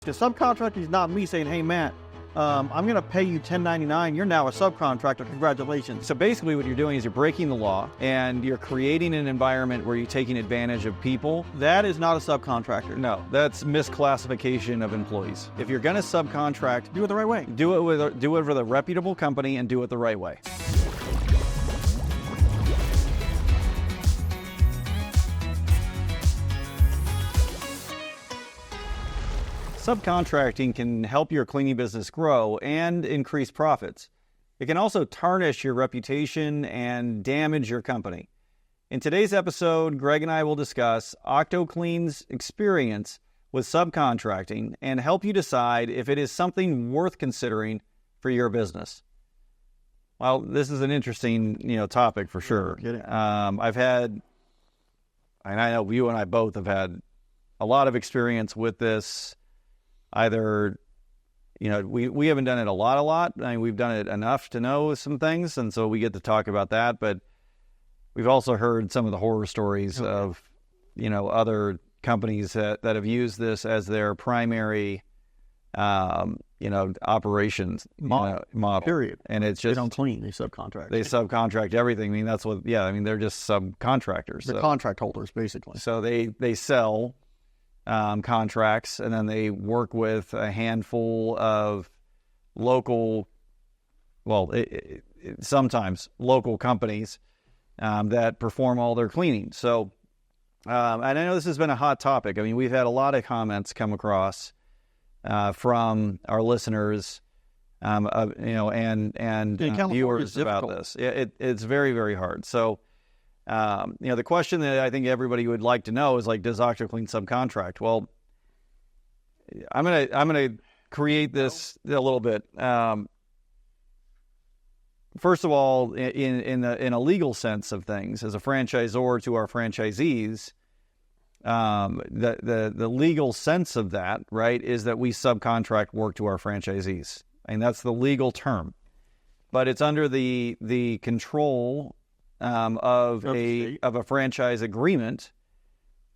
The subcontractor is not me saying, hey, Matt, I'm going to pay you $10.99. You're now a subcontractor. Congratulations. So basically what you're doing is you're breaking the law and you're creating an environment where you're taking advantage of people. That is not a subcontractor. No, that's misclassification of employees. If you're going to subcontract, Do it the right way. do it with a reputable company and do it the right way. Subcontracting can help your cleaning business grow and increase profits. It can also tarnish your reputation and damage your company. In today's episode, Greg and I will discuss OctoClean's experience with subcontracting and help you decide if it is something worth considering for your business. Well, this is an interesting, topic for sure. I've had, and I know you and I both have had a lot of experience with this. Either, we haven't done it a lot. I mean, we've done it enough to know some things, and so we get to talk about that. But we've also heard some of the horror stories of, other companies that have used this as their primary, operations model. Period. And it's just they don't clean; they subcontract. They subcontract everything. I mean, that's what. Yeah, I mean, they're just subcontractors. They're contract holders, basically. So they sell contracts, and then they work with a handful of local, sometimes local companies that perform all their cleaning. So, and I know this has been a hot topic. I mean, we've had a lot of comments come across from our listeners, and viewers about this. It's very, very hard. So, the question that I think everybody would like to know is does OctoClean subcontract? Well, I'm gonna create this a little bit. First of all, in a legal sense of things, as a franchisor to our franchisees, the legal sense of that, right, is that we subcontract work to our franchisees, and that's the legal term. But it's under the control of a franchise agreement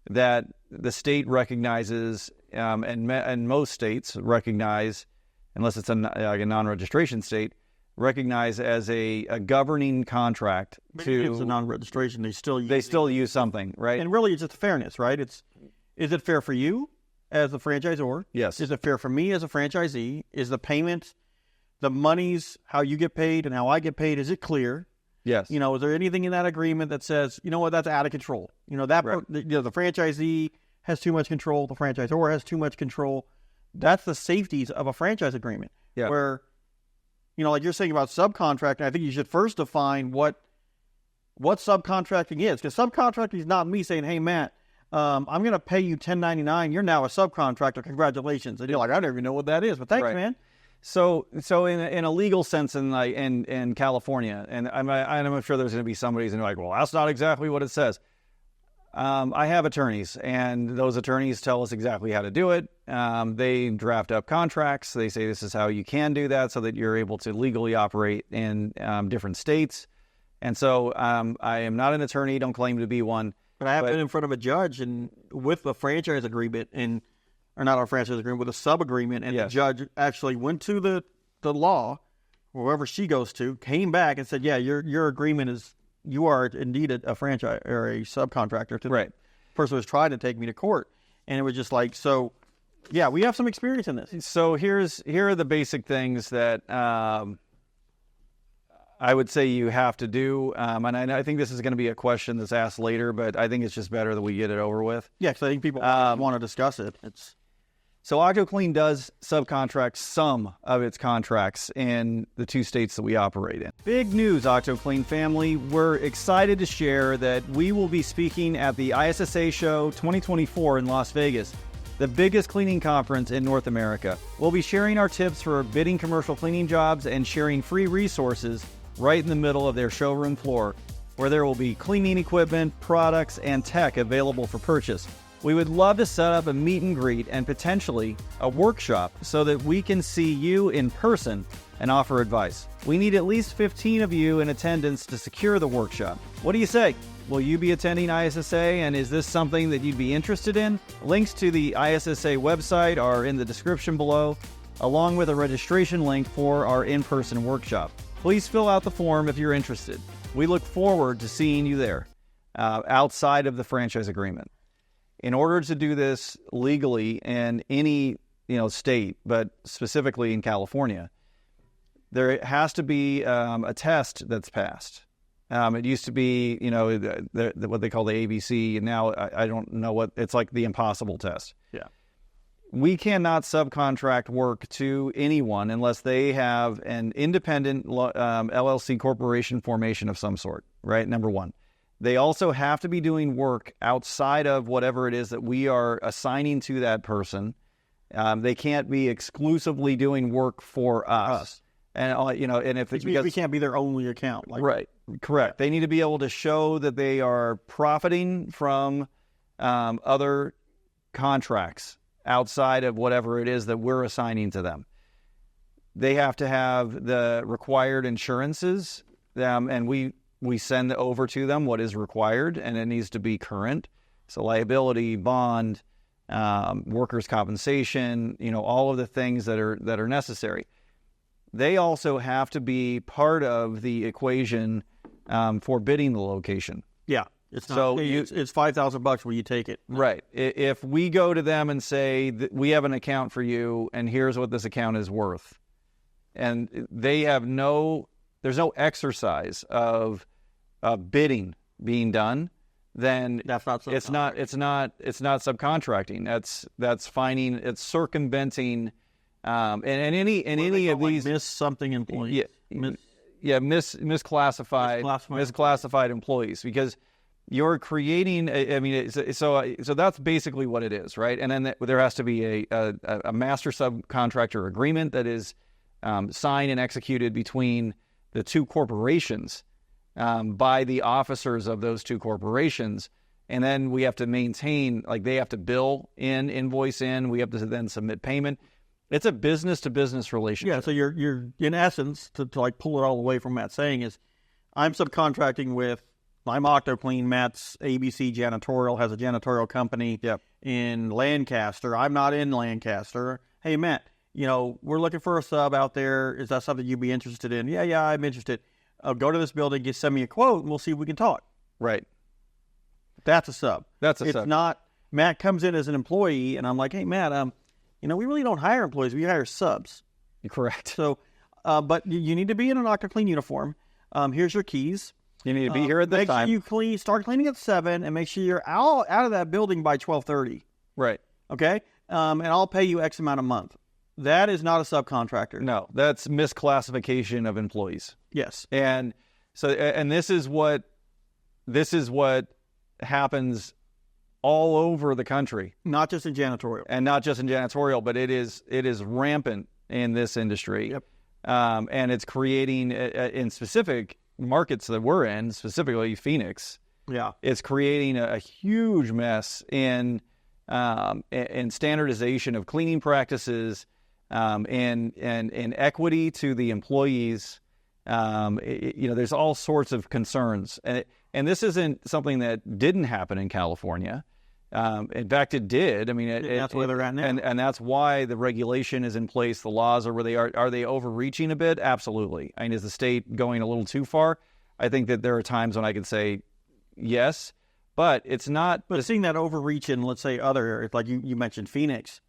that the state recognizes, and most states recognize, unless it's a non-registration state, recognize as a governing contract. It's a non-registration. They still use something, right? And really, it's just fairness, right? Is it fair for you as a franchisor? Yes. Is it fair for me as a franchisee? Is the payment, the monies, how you get paid and how I get paid, is it clear? Yes. Is there anything in that agreement that says, that's out of control? The franchisee has too much control, the franchisor has too much control. That's the safeties of a franchise agreement. Yeah. Where, like you're saying about subcontracting, I think you should first define what subcontracting is. Because subcontracting is not me saying, hey, Matt, I'm going to pay you $10.99. You're now a subcontractor. Congratulations. And you're like, I don't even know what that is, but thanks, man. So in a legal sense in California, and I'm sure there's going to be somebody who's like, well, that's not exactly what it says. I have attorneys, and those attorneys tell us exactly how to do it. They draft up contracts. They say this is how you can do that so that you're able to legally operate in different states. And so I am not an attorney, don't claim to be one. But I have been in front of a judge and with a franchise agreement or not a franchise agreement, with a sub-agreement, and the judge actually went to the law, wherever she goes to, came back and said, yeah, your agreement is, you are indeed a franchise or a subcontractor to the person who was trying to take me to court. And it was just like, so, yeah, we have some experience in this. So here are the basic things that I would say you have to do. And I think this is going to be a question that's asked later, but I think it's just better that we get it over with. Yeah, because I think people want to discuss it. So OctoClean does subcontract some of its contracts in the 2 states that we operate in. Big news, OctoClean family. We're excited to share that we will be speaking at the ISSA Show 2024 in Las Vegas, the biggest cleaning conference in North America. We'll be sharing our tips for bidding commercial cleaning jobs and sharing free resources right in the middle of their showroom floor, where there will be cleaning equipment, products, and tech available for purchase. We would love to set up a meet and greet and potentially a workshop so that we can see you in person and offer advice. We need at least 15 of you in attendance to secure the workshop. What do you say? Will you be attending ISSA, and is this something that you'd be interested in? Links to the ISSA website are in the description below, along with a registration link for our in-person workshop. Please fill out the form if you're interested. We look forward to seeing you there, outside of the franchise agreement. In order to do this legally in any state, but specifically in California, there has to be a test that's passed. It used to be, what they call the ABC, and now I don't know what, it's like the impossible test. Yeah. We cannot subcontract work to anyone unless they have an independent LLC corporation formation of some sort, right? Number one. They also have to be doing work outside of whatever it is that we are assigning to that person. They can't be exclusively doing work for us. And and if it's because we can't be their only account, right, correct. They need to be able to show that they are profiting from other contracts outside of whatever it is that we're assigning to them. They have to have the required insurances, and we send over to them what is required, and it needs to be current. So liability, bond, workers' compensation, all of the things that are necessary. They also have to be part of the equation for bidding the location. Yeah. It's not, it's $5,000. Will you take it? Right. If we go to them and say that we have an account for you, and here's what this account is worth, and they have there's no exercise of bidding being done, then that's not it's not subcontracting. That's finding, it's circumventing, and any of these miss something employees. Misclassified employees, because you're creating. So that's basically what it is, right? And then there has to be a master subcontractor agreement that is signed and executed between the two corporations by the officers of those two corporations, and then we have to maintain, they have to bill in, invoice in. We have to then submit payment. It's a business-to-business relationship. Yeah, so you're in essence, to pull it all away from Matt saying is, I'm subcontracting with, I'm OctoClean, Matt's ABC Janitorial, has a janitorial company in Lancaster. I'm not in Lancaster. Hey, Matt, we're looking for a sub out there. Is that something you'd be interested in? Yeah, I'm interested. Go to this building, send me a quote, and we'll see if we can talk. Right. That's a sub. It's sub. Not, Matt comes in as an employee, and I'm like, hey, Matt, we really don't hire employees. We hire subs. You're correct. So, but you need to be in an OctoClean uniform. Here's your keys. You need to be here at this time. Make sure you start cleaning at 7, and make sure you're out of that building by 12:30. Right. Okay? And I'll pay you X amount a month. That is not a subcontractor. No, that's misclassification of employees. Yes. And so, and this is what happens all over the country. Not just in janitorial. And not just in janitorial, but it is rampant in this industry. Yep. And it's creating, in specific markets that we're in, specifically Phoenix, it's creating a huge mess in standardization of cleaning practices, and equity to the employees. There's all sorts of concerns, and this isn't something that didn't happen in California. In fact, it did. That's where they're at now, and that's why the regulation is in place. The laws are where they are. Are they overreaching a bit? Absolutely. Is the state going a little too far? I think that there are times when I could say yes, but it's not. But seeing that overreach in, let's say, other areas, like you mentioned Phoenix.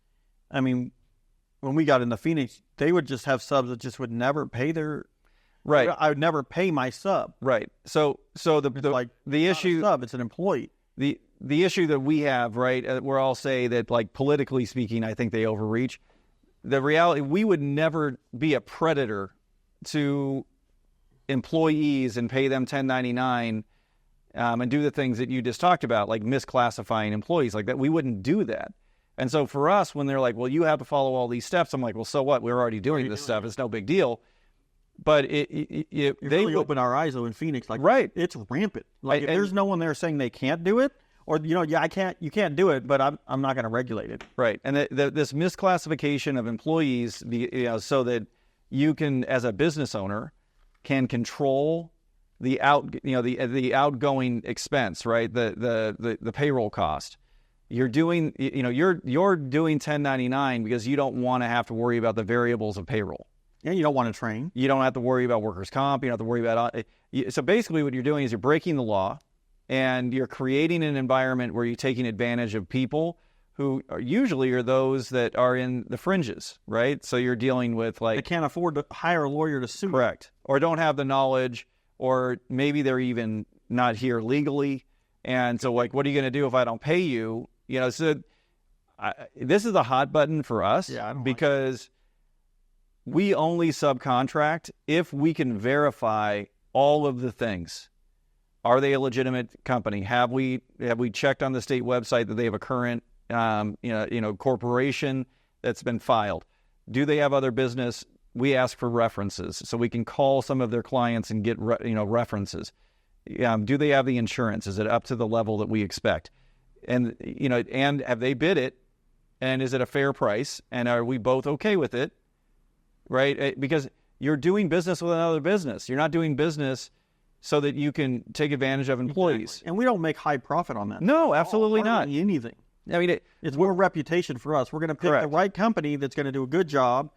When we got into Phoenix, they would just have subs that just would never pay their. Right. I would never pay my sub. Right. So the issue, sub, it's an employee. The issue that we have, right, where I'll say that, politically speaking, I think they overreach. The reality, we would never be a predator to employees and pay them 1099 and do the things that you just talked about, like misclassifying employees like that. We wouldn't do that. And so for us, when they're like, well, you have to follow all these steps, I'm like, well, so what? We're already doing this stuff. It's no big deal. But they really open our eyes, though, in Phoenix. Right. It's rampant. If there's no one there saying they can't do it, or, you can't do it, but I'm not going to regulate it. Right. And this misclassification of employees, so that you can, as a business owner, can control the outgoing expense, right? The payroll cost. You're doing 1099 because you don't want to have to worry about the variables of payroll. And you don't want to train. You don't have to worry about workers' comp. You don't have to worry about so basically what you're doing is you're breaking the law, and you're creating an environment where you're taking advantage of people who usually are those that are in the fringes, right? So you're dealing with they can't afford to hire a lawyer to sue. Correct. Or don't have the knowledge, or maybe they're even not here legally. And so what are you going to do if I don't pay you? So this is a hot button for us because we only subcontract if we can verify all of the things. Are they a legitimate company? Have we checked on the state website that they have a current corporation that's been filed? Do they have other business? We ask for references so we can call some of their clients and get references. Do they have the insurance? Is it up to the level that we expect? And and have they bid it? And is it a fair price? And are we both okay with it? Right? Because you're doing business with another business. You're not doing business so that you can take advantage of employees. Exactly. And we don't make high profit on that. No, absolutely not. Anything. I mean, it's more reputation for us. We're going to pick the right company that's going to do a good job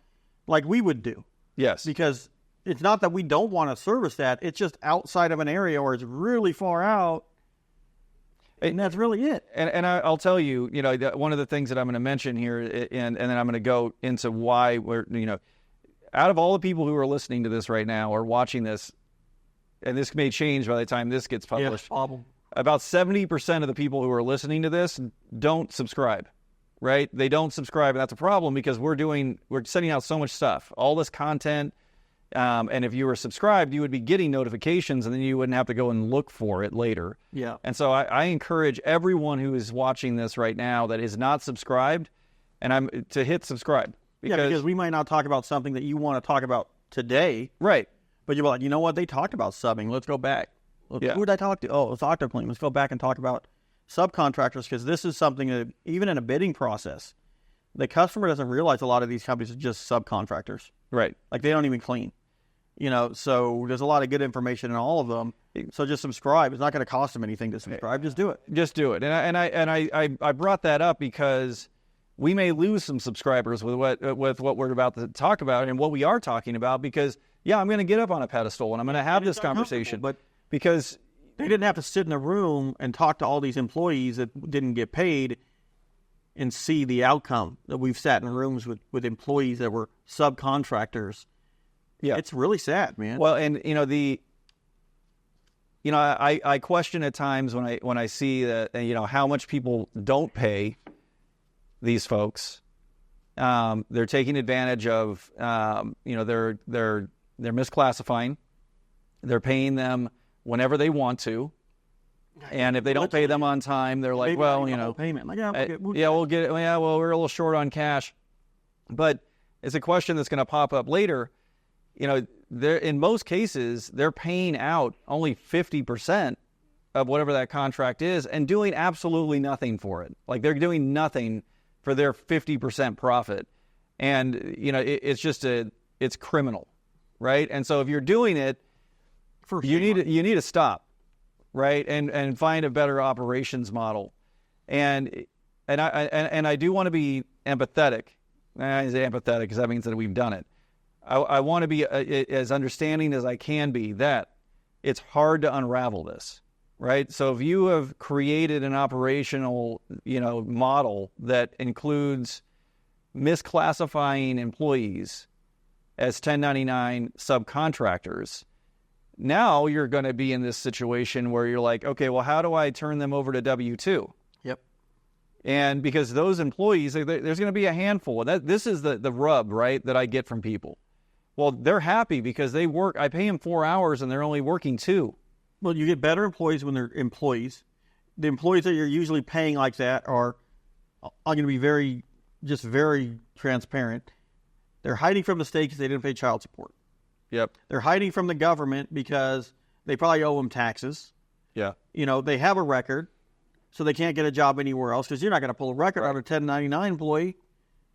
like we would do. Yes. Because it's not that we don't want to service that. It's just outside of an area where it's really far out. And that's really it. And I'll tell you, one of the things that I'm going to mention here, and then I'm going to go into why we're, out of all the people who are listening to this right now or watching this, and this may change by the time this gets published, about 70% of the people who are listening to this don't subscribe, right? They don't subscribe, and that's a problem because we're sending out so much stuff, all this content. And if you were subscribed, you would be getting notifications, and then you wouldn't have to go and look for it later. Yeah. And so I encourage everyone who is watching this right now that is not subscribed, to hit subscribe. Because we might not talk about something that you want to talk about today. Right. But you're like, you know what? They talked about subbing. Let's go back. Who did I talk to? Oh, it's OctoClean. Let's go back and talk about subcontractors, because this is something that even in a bidding process, the customer doesn't realize a lot of these companies are just subcontractors. Right. Like they don't even clean. So there's a lot of good information in all of them. So just subscribe. It's not going to cost them anything to subscribe. Just do it. Just do it. And I brought that up because we may lose some subscribers with what we're about to talk about and what we are talking about, because I'm going to get up on a pedestal and I'm going to have this conversation, but because they didn't have to sit in a room and talk to all these employees that didn't get paid and see the outcome. That we've sat in rooms with employees that were subcontractors. Yeah, it's really sad, man. Well, and I question at times when I see that how much people don't pay these folks. They're taking advantage of they're misclassifying. They're paying them whenever they want to, and if they don't pay them on time, they're like, payment. Like, we'll get it. Yeah, well, we're a little short on cash, but it's a question that's going to pop up later. In most cases, they're paying out only 50% of whatever that contract is and doing absolutely nothing for it. Like they're doing nothing for their 50% profit. And, it's criminal, right? And so if you're doing it, you need to stop, right? And find a better operations model. And I do want to be empathetic. I say empathetic because that means that we've done it. I want to be as understanding as I can be that it's hard to unravel this, right? So if you have created an operational, model that includes misclassifying employees as 1099 subcontractors, now you're going to be in this situation where you're like, okay, well, how do I turn them over to W-2? Yep. And because those employees, there's going to be a handful. This is the rub, right, that I get from people. Well, they're happy because they work. I pay them 4 hours and they're only working 2. Well, you get better employees when they're employees. The employees that you're usually paying like that are going to be very transparent. They're hiding from the state because they didn't pay child support. Yep. They're hiding from the government because they probably owe them taxes. Yeah. They have a record, so they can't get a job anywhere else because you're not going to pull a record out of a 1099 employee.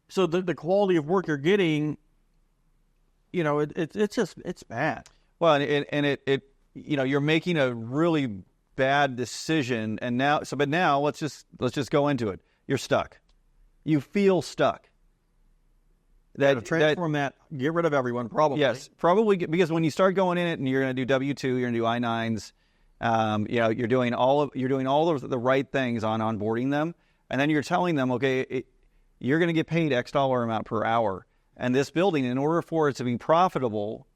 So the quality of work you're getting, it's bad. Well, and you're making a really bad decision, and now let's just go into it. You're stuck. You feel stuck. Transform that. Get rid of everyone. Probably. Yes, probably, because when you start going in it and you're going to do W-2, you're going to do I-9s. You're doing all of the right things on onboarding them, and then you're telling them, okay, you're going to get paid X dollar amount per hour, and this building, in order for it to be profitable,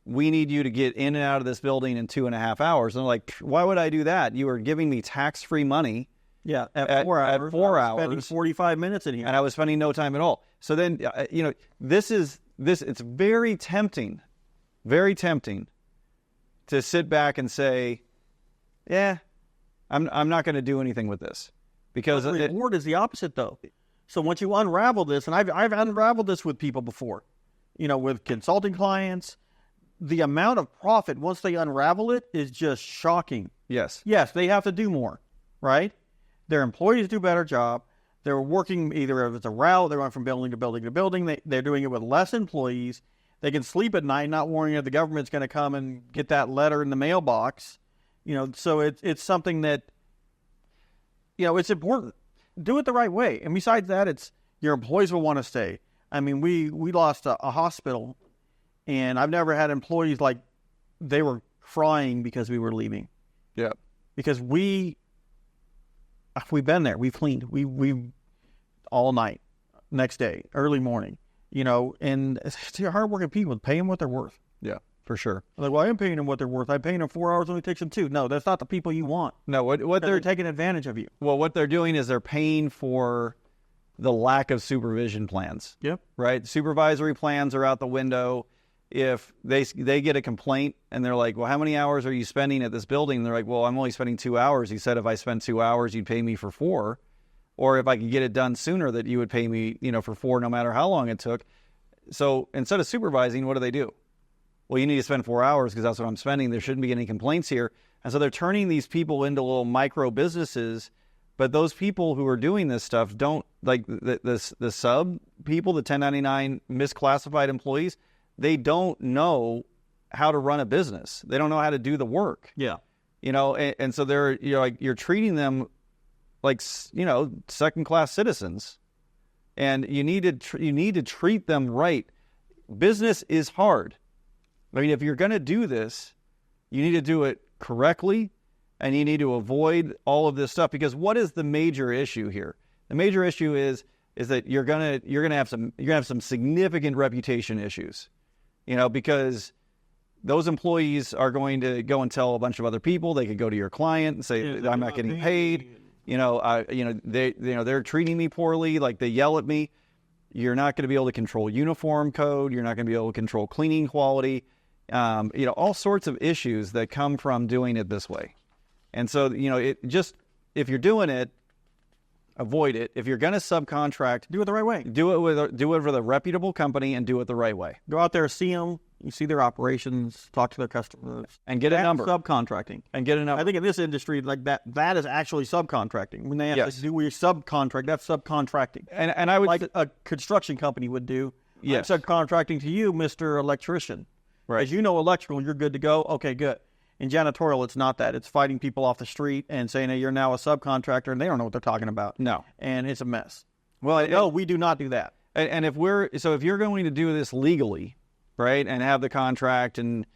we need you to get in and out of this building in 2.5 hours. And they're like, why would I do that? You are giving me tax-free money. Yeah, at 4 hours. At 4 hours. Spending 45 minutes in here. And I was spending no time at all. So then, it's very tempting to sit back and say, yeah, I'm not going to do anything with this. Because the reward is the opposite, though. So once you unravel this, and I've unraveled this with people before, with consulting clients, the amount of profit once they unravel it is just shocking. Yes. Yes, they have to do more, right? Their employees do a better job. They're working either if it's a route, they're going from building to building to building. They're doing it with less employees. They can sleep at night not worrying that the government's going to come and get that letter in the mailbox. So it's something that, it's important. Do it the right way. And besides that, it's your employees will want to stay. I mean, we lost a hospital, and I've never had employees like they were crying because we were leaving. Yeah. Because we've been there. We've cleaned. We all night, next day, early morning, and it's hardworking people. Pay them what they're worth. Yeah, for sure. Like, well, I am paying them what they're worth. I'm paying them 4 hours, only takes them 2. No, that's not the people you want. No, what they're taking advantage of you. Well, what they're doing is they're paying for the lack of supervision plans. Yep. Right? Supervisory plans are out the window. If they get a complaint and they're like, well, how many hours are you spending at this building? And they're like, well, I'm only spending 2 hours. He said if I spend 2 hours, you'd pay me for 4. Or if I could get it done sooner, that you would pay me, for 4 no matter how long it took. So instead of supervising, what do they do? Well, you need to spend 4 hours because that's what I'm spending. There shouldn't be any complaints here. And so they're turning these people into little micro businesses. But those people who are doing this stuff don't, like the sub people, the 1099 misclassified employees, they don't know how to run a business. They don't know how to do the work. Yeah. And so you're treating them like, second-class citizens. And you need to treat them right. Business is hard. I mean, if you're going to do this, you need to do it correctly, and you need to avoid all of this stuff, because what is the major issue here? The major issue is that you're going to have some significant reputation issues. Because those employees are going to go and tell a bunch of other people. They could go to your client and say, I'm not getting paid. They're treating me poorly. Like, they yell at me. You're not going to be able to control uniform code. You're not going to be able to control cleaning quality. All sorts of issues that come from doing it this way. And so, if you're doing it, avoid it. If you're going to subcontract, do it the right way. Do it with a reputable company, and do it the right way. Go out there, see them, you see their operations, talk to their customers, and get a number. Subcontracting, and get a number. I think in this industry, like that is actually subcontracting. When they have to do your subcontract, that's subcontracting. And I would, like a construction company would do. Yes. I'm subcontracting to you, Mr. Electrician. Right. As you know, electrical, you're good to go. Okay, good. In janitorial, it's not that. It's fighting people off the street and saying, hey, you're now a subcontractor, and they don't know what they're talking about. No. And it's a mess. Well, no, we do not do that. And if you're going to do this legally, right, and have the contract and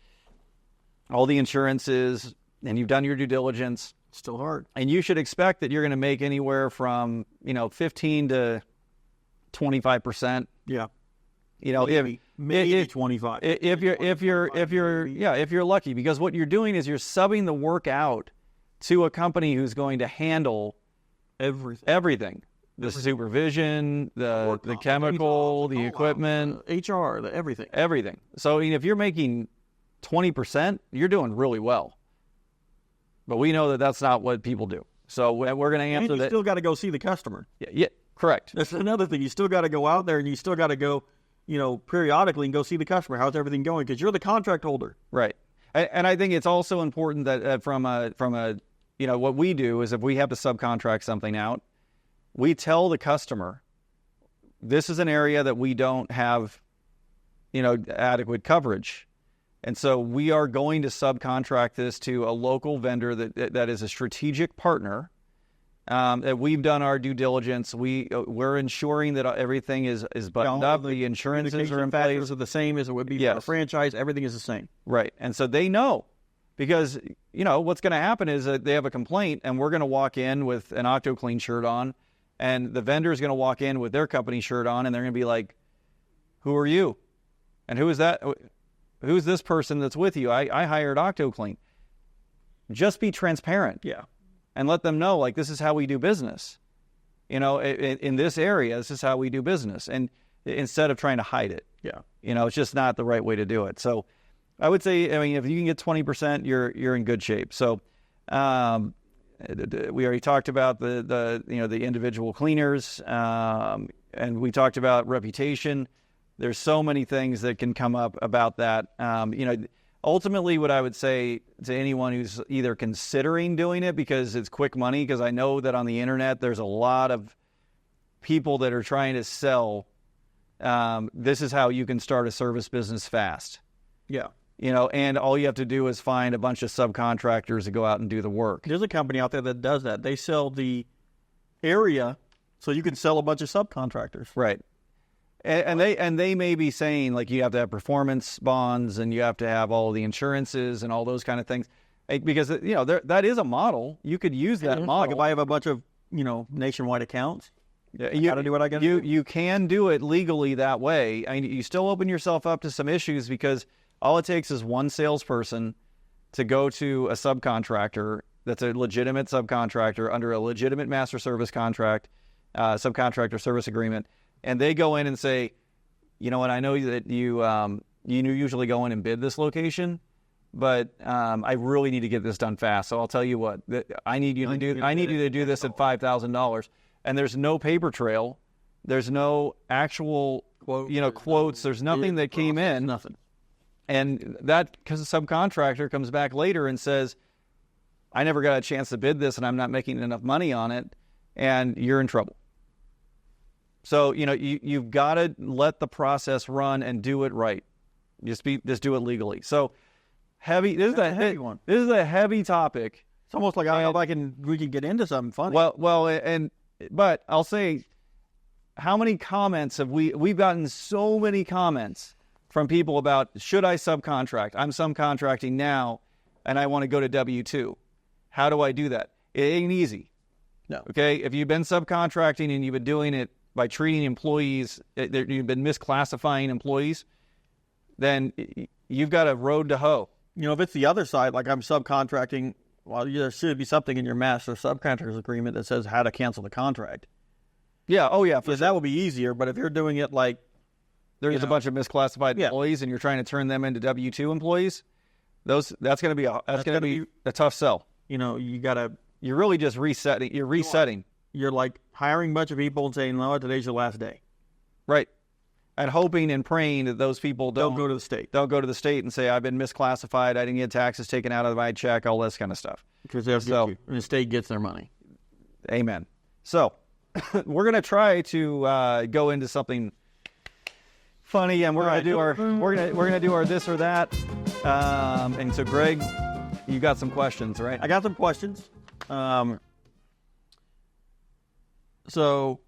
all the insurances, and you've done your due diligence, it's still hard. And you should expect that you're going to make anywhere from 15 to 25%. Yeah. Maybe 25. If you're lucky, because what you're doing is you're subbing the work out to a company who's going to handle everything. The supervision, the chemical, the equipment, HR, everything. Everything. So if you're making 20%, you're doing really well. But we know that that's not what people do. So we're going to answer that. You still got to go see the customer. Yeah, correct. That's another thing. You still got to go out there, and you still got to go, periodically and go see the customer. How's everything going? Because you're the contract holder. Right. And I think it's also important that from a what we do is if we have to subcontract something out, we tell the customer, this is an area that we don't have, adequate coverage. And so we are going to subcontract this to a local vendor that is a strategic partner. That we've done our due diligence. We're ensuring that everything is buttoned up. The insurances are in place. Are the same as it would be for a franchise. Everything is the same. Right. And so they know, because, what's going to happen is that they have a complaint, and we're going to walk in with an OctoClean shirt on, and the vendor is going to walk in with their company shirt on, and they're going to be like, who are you? And who is that? Who's this person that's with you? I hired OctoClean. Just be transparent. Yeah. And let them know, like, this is how we do business. In this area, this is how we do business. And instead of trying to hide it. Yeah. It's just not the right way to do it. So I would say, if you can get 20%, you're in good shape. So we already talked about the individual cleaners, and we talked about reputation. There's so many things that can come up about that. Ultimately, what I would say to anyone who's either considering doing it because it's quick money, because I know that on the internet there's a lot of people that are trying to sell, this is how you can start a service business fast. Yeah. And all you have to do is find a bunch of subcontractors to go out and do the work. There's a company out there that does that. They sell the area so you can sell a bunch of subcontractors. Right. And they may be saying, like, you have to have performance bonds and you have to have all the insurances and all those kind of things, because that is a model. You could use that model. Like if I have a bunch of nationwide accounts, you got to do what I got to do. You can do it legally that way. I mean, you still open yourself up to some issues, because all it takes is one salesperson to go to a subcontractor that's a legitimate subcontractor under a legitimate master service contract, subcontractor service agreement. And they go in and say, you know what, I know that you usually go in and bid this location, but I really need to get this done fast. So I'll tell you what, I need you to do this at $5,000. And there's no paper trail. There's no actual quotes. There's nothing that came in. Nothing. And that, because the subcontractor comes back later and says, I never got a chance to bid this and I'm not making enough money on it, and you're in trouble. So, you've got to let the process run and do it right. Just do it legally. So heavy. This is a heavy one. This is a heavy topic. It's almost like I don't know if we can get into something funny. But I'll say, how many comments have we've gotten so many comments from people about, should I subcontract? I'm subcontracting now and I want to go to W-2. How do I do that? It ain't easy. No. Okay. If you've been subcontracting and you've been doing it by treating employees, you've been misclassifying employees, then you've got a road to hoe. If it's the other side, like I'm subcontracting, well, there should be something in your master subcontractors agreement that says how to cancel the contract. Yeah. Oh, yeah. Because that will be easier. But if you're doing it like there's a bunch of misclassified employees and you're trying to turn them into W-2 employees, that's going to be a tough sell. You're really just resetting. You're resetting. You're like hiring a bunch of people and saying, no, today's your last day. Right. And hoping and praying that those people don't go to the state. Don't go to the state and say, I've been misclassified, I didn't get taxes taken out of my check, all this kind of stuff. Because they'll get you, and the state gets their money. Amen. So we're going to try to go into something funny, and we're going to do our this or that. And so, Greg, you got some questions, right? I got some questions. So,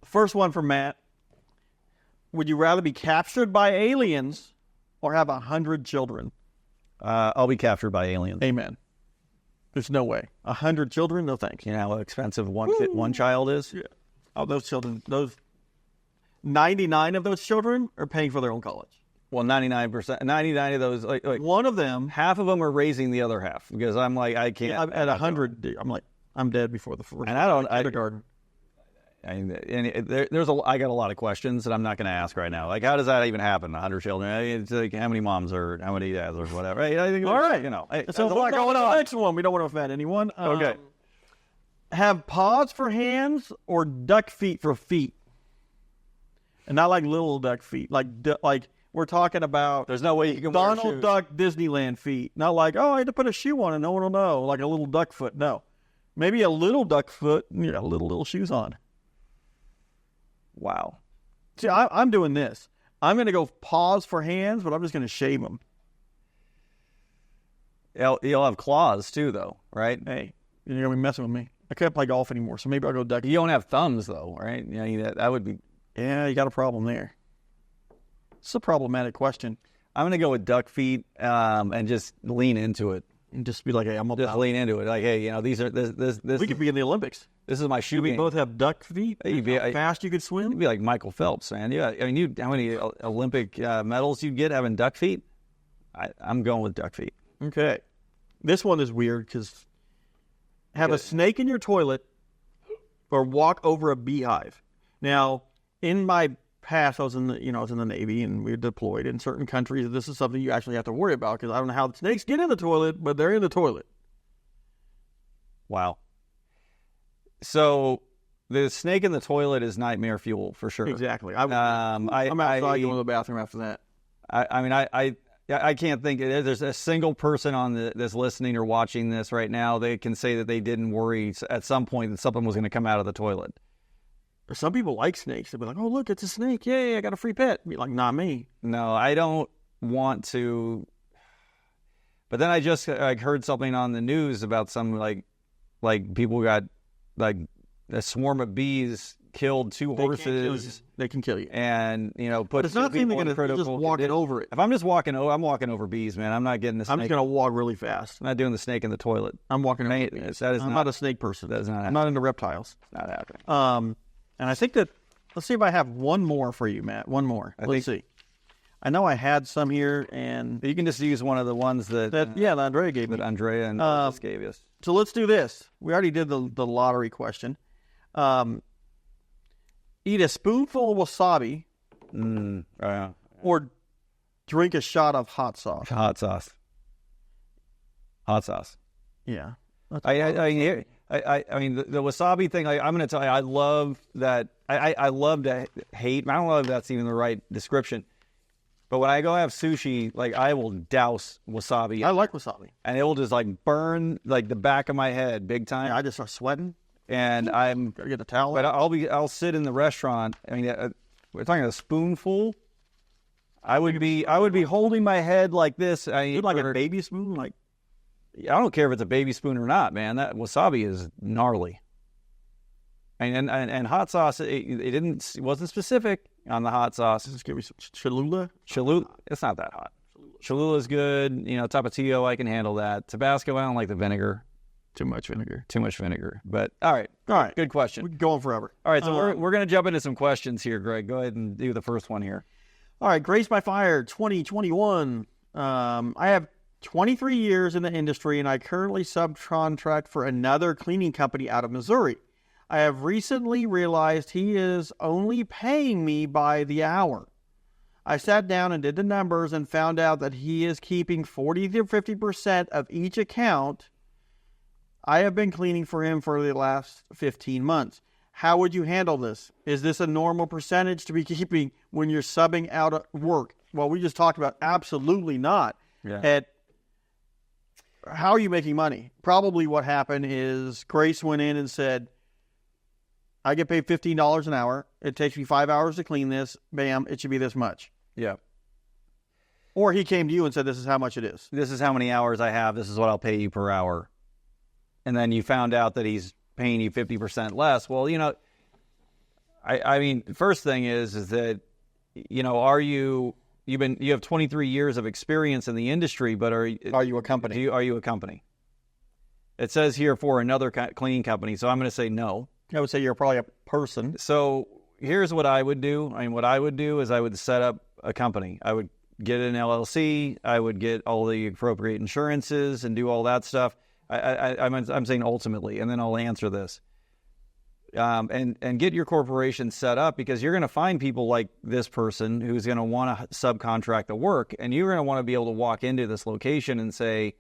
first one from Matt. Would you rather be captured by aliens or have 100 children? I'll be captured by aliens. Amen. There's no way. 100 children? No thanks. You know how expensive one child is? Yeah. Oh, those children, 99 of those children are paying for their own college. Well, 99% of those, like one of them, half of them are raising the other half, because I'm like, I can't. Yeah, at 100, I'm like, I'm dead before the first. And kindergarten. I got a lot of questions that I'm not going to ask right now. Like, how does that even happen? 100 children? It's like, how many moms or how many dads or whatever? Right? I think, all right. There's a lot going on. Next one. We don't want to offend anyone. Okay. Have paws for hands or duck feet for feet, and not like little duck feet. Like we're talking about. There's no way you can Donald wear shoes. Duck Disneyland feet. Not like, I had to put a shoe on and no one will know. Like a little duck foot. No, maybe a little duck foot. You got little shoes on. Wow. See, I'm doing this. I'm going to go paws for hands, but I'm just going to shave them. You'll have claws too, though, right? Hey, you're going to be messing with me. I can't play golf anymore, so maybe I'll go duck. You don't have thumbs, though, right? Yeah, that would be... Yeah, you got a problem there. It's a problematic question. I'm going to go with duck feet and just lean into it. And just be like, hey, I'm going to lean into it. Like, hey, these are... this. We could be in the Olympics. This is my shoe We game. both have duck feet. How fast you could swim. You'd be like Michael Phelps, man. Yeah, I mean, how many Olympic medals you'd get having duck feet? I'm going with duck feet. Okay. This one is weird because have a snake in your toilet or walk over a beehive. Now, in my past, I was in the Navy and we were deployed in certain countries. This is something you actually have to worry about because I don't know how the snakes get in the toilet, but they're in the toilet. Wow. So the snake in the toilet is nightmare fuel for sure. Exactly. I'm outside going to the bathroom after that. I can't think there's a single person on that's listening or watching this right now. They can say that they didn't worry at some point that something was going to come out of the toilet. Some people like snakes. They'll be like, "Oh, look, it's a snake! Yay, I got a free pet." Be like, "Not me." No, I don't want to. But then I just heard something on the news about some like people got like a swarm of bees killed two horses. They can kill you. And but it's not people going to just walking over it. If I'm just walking over, I'm walking over bees, man. I'm not getting the snake. I'm just going to walk really fast. I'm not doing the snake in the toilet. I'm walking over bees. I'm not a snake person. That is not happening. I'm not into reptiles. It's not happening. And I think that, let's see if I have one more for you, Matt. One more. Let's see. I know I had some here, and you can just use one of the ones that Andrea gave me. That Andrea and Elvis gave us. So let's do this. We already did the lottery question. Eat a spoonful of wasabi, or drink a shot of hot sauce. Hot sauce. Yeah. I mean, the wasabi thing, I'm going to tell you, I love that. I love to hate. I don't know if that's even the right description. But when I go have sushi, like, I will douse wasabi. I like wasabi. And it will just, like, burn, like, the back of my head big time. Yeah, I just start sweating. And I'm... Gotta get the towel. But I'll sit in the restaurant. I mean, we're talking a spoonful. I would be holding my head like this. Like a baby spoon? Like, I don't care if it's a baby spoon or not, man. That wasabi is gnarly. And hot sauce, it wasn't specific on the hot sauce. Just give me some Cholula. Cholula, it's not that hot. Cholula is good. Tapatio, I can handle that. Tabasco, I don't like the vinegar. Too much vinegar. But all right. Good question. We're going forever. All right, so we're going to jump into some questions here, Greg. Go ahead and do the first one here. All right, Grace by Fire 2021. I have 23 years in the industry, and I currently subcontract for another cleaning company out of Missouri. I have recently realized he is only paying me by the hour. I sat down and did the numbers and found out that he is keeping 40 to 50% of each account. I have been cleaning for him for the last 15 months. How would you handle this? Is this a normal percentage to be keeping when you're subbing out at work? Well, we just talked about absolutely not. Yeah. How are you making money? Probably what happened is Grace went in and said, I get paid $15 an hour. It takes me 5 hours to clean this. Bam, it should be this much. Yeah. Or he came to you and said, this is how much it is. This is how many hours I have. This is what I'll pay you per hour. And then you found out that he's paying you 50% less. Well, I mean, first thing is that, you have 23 years of experience in the industry, but are you a company? Are you a company? It says here for another cleaning company, so I'm going to say no. I would say you're probably a person. So here's what I would do. What I would do is I would set up a company. I would get an LLC. I would get all the appropriate insurances and do all that stuff. I'm saying ultimately, and then I'll answer this. And get your corporation set up, because you're going to find people like this person who's going to want to subcontract the work, and you're going to want to be able to walk into this location and say,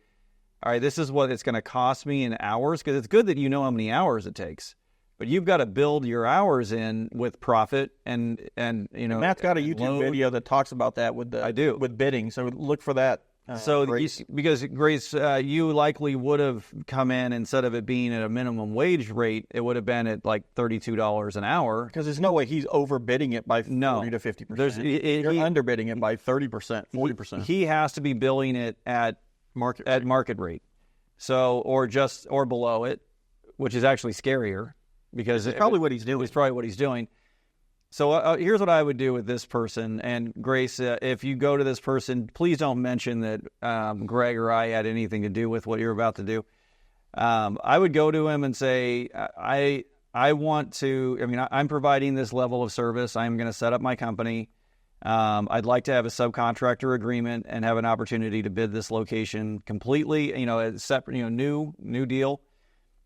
all right, this is what it's going to cost me in hours, because it's good that you know how many hours it takes. But you've got to build your hours in with profit and Matt's got a YouTube video that talks about that with bidding. So look for that Because Grace, you likely would have come in, instead of it being at a minimum wage rate, it would have been at like $32 an hour. Because there's no way he's overbidding it by 40 to 50%. You're underbidding it by 30%, 40%. He has to be billing it at market rate. So, or below it, which is actually scarier, because it's probably what he's doing. It's probably what he's doing. So here's what I would do with this person. And Grace, if you go to this person, please don't mention that Greg or I had anything to do with what you're about to do. I would go to him and say, I'm providing this level of service. I'm going to set up my company. I'd like to have a subcontractor agreement and have an opportunity to bid this location completely, a separate, new deal.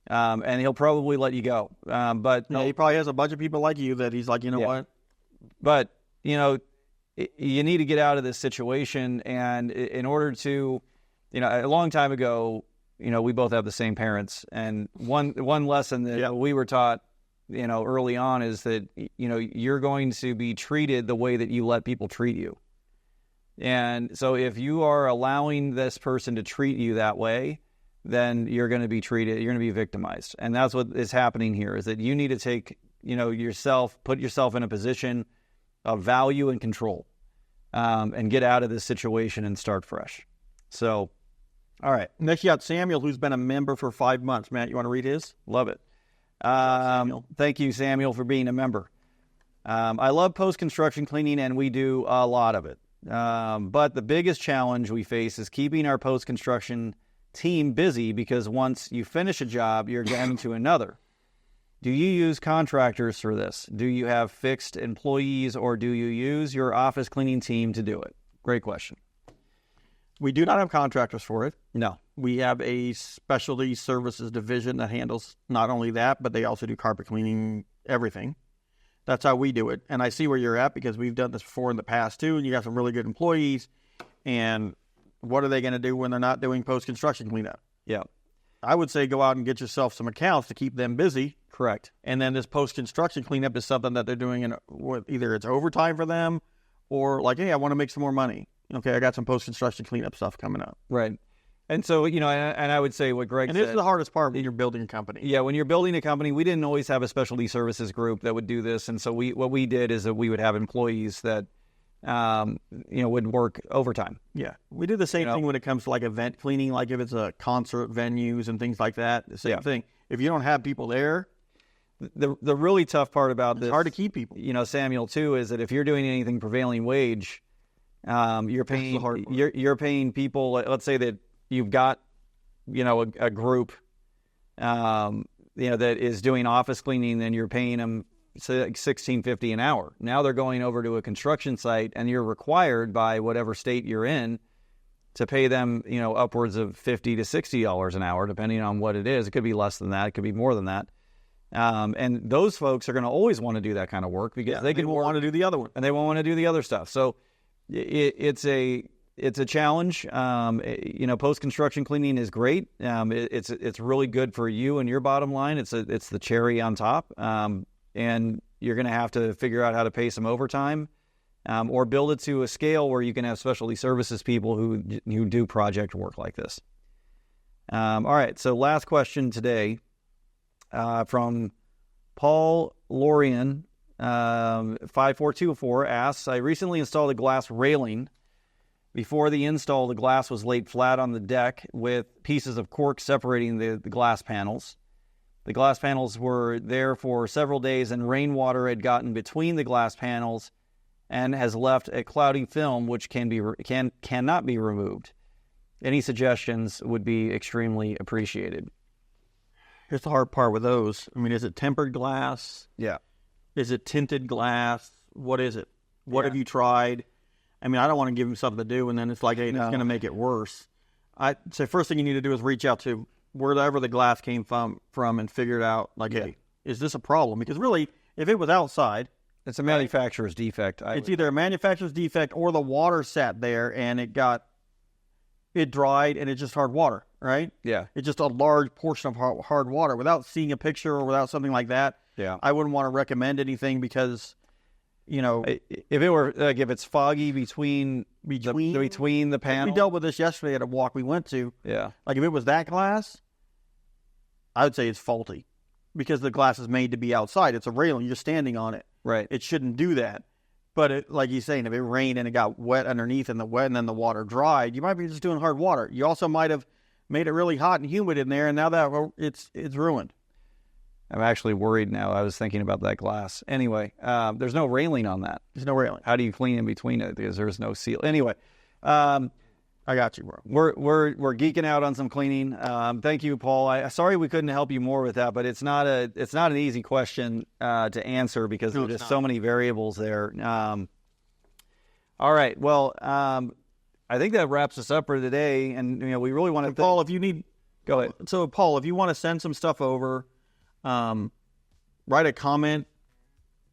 And he'll probably let you go. But he probably has a bunch of people like you that he's like, what? But, you need to get out of this situation. And in order to, a long time ago, we both have the same parents. And one lesson that we were taught, early on is that, you're going to be treated the way that you let people treat you. And so if you are allowing this person to treat you that way, then you're going to be victimized. And that's what is happening here, is that you need to take, put yourself in a position of value and control, and get out of this situation and start fresh. So, all right. Next, you got Samuel, who's been a member for 5 months. Matt, you want to read his? Love it. Thank you, Samuel, for being a member. I love post-construction cleaning, and we do a lot of it. But the biggest challenge we face is keeping our post-construction team busy, because once you finish a job, you're getting to another. Do you use contractors for this? Do you have fixed employees, or do you use your office cleaning team to do it? Great question. We do not have contractors for it. No. We have a specialty services division that handles not only that, but they also do carpet cleaning, everything. That's how we do it. And I see where you're at, because we've done this before in the past too, and you got some really good employees. And what are they going to do when they're not doing post-construction cleanup? Yeah. I would say go out and get yourself some accounts to keep them busy. Correct. And then this post-construction cleanup is something that they're doing, in either it's overtime for them, or like, hey, I want to make some more money. Okay, I got some post-construction cleanup stuff coming up. Right. And so, and I would say what Greg said. And this is the hardest part when you're building a company. Yeah, when you're building a company, we didn't always have a specialty services group that would do this. And so what we did is that we would have employees that would work overtime. Yeah. We do the same thing when it comes to like event cleaning, like if it's a concert venues and things like that, the same thing. If you don't have people there, the really tough part about this, it's hard to keep people. Samuel, too, is that if you're doing anything prevailing wage, you're paying people, let's say that you've got, a group, that is doing office cleaning, then you're paying them like $16.50 an hour. Now they're going over to a construction site, and you're required by whatever state you're in to pay them, upwards of $50 to $60 an hour, depending on what it is. It could be less than that. It could be more than that. And those folks are going to always want to do that kind of work, because they won't want to do the other one, and they won't want to do the other stuff. So it's a challenge. Post-construction cleaning is great. It's really good for you and your bottom line. It's the cherry on top. And you're going to have to figure out how to pay some overtime, or build it to a scale where you can have specialty services people who do project work like this. All right. So last question today, from Paul Lorian, 54204 asks, I recently installed a glass railing. Before the install, the glass was laid flat on the deck with pieces of cork separating the glass panels. The glass panels were there for several days, and rainwater had gotten between the glass panels and has left a cloudy film which cannot be removed. Any suggestions would be extremely appreciated. Here's the hard part with those. I mean, is it tempered glass? Yeah. Is it tinted glass? What is it? What have you tried? I mean, I don't want to give him something to do, and then it's like, hey, it's going to make it worse. I'd say first thing you need to do is reach out to wherever the glass came from and figure it out, like, hey, is this a problem? Because really, if it was outside, it's a manufacturer's defect. It's either a manufacturer's defect or the water sat there and it dried and it's just hard water, right? Yeah. It's just a large portion of hard water. Without seeing a picture or without something like that, I wouldn't want to recommend anything because you know, if it were like if it's foggy between the panels. We dealt with this yesterday at a walk we went to. Yeah. Like if it was that glass, I would say it's faulty because the glass is made to be outside. It's a railing. You're standing on it. Right. It shouldn't do that. But like you're saying, if it rained and it got wet underneath and then the water dried, you might be just doing hard water. You also might have made it really hot and humid in there, and now that it's ruined. I'm actually worried now. I was thinking about that glass. Anyway, there's no railing on that. There's no railing. How do you clean in between it? Because there's no seal. Anyway, I got you, bro. We're geeking out on some cleaning. Thank you, Paul. Sorry we couldn't help you more with that, but it's not an easy question to answer because there's just so many variables there. All right. Well, I think that wraps us up for today, and we really want to. Paul, if you need, go ahead. So, Paul, if you want to send some stuff over, write a comment,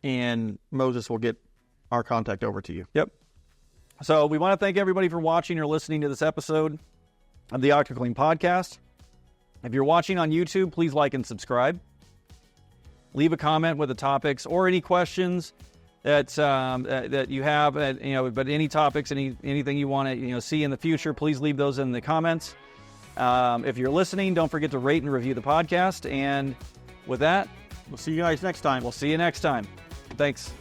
and Moses will get our contact over to you. Yep. So we want to thank everybody for watching or listening to this episode of the OctoClean podcast. If you're watching on YouTube, please like and subscribe. Leave a comment with the topics or any questions that you have. But any topics, anything you want to see in the future, please leave those in the comments. If you're listening, don't forget to rate and review the podcast. And with that, we'll see you guys next time. We'll see you next time. Thanks.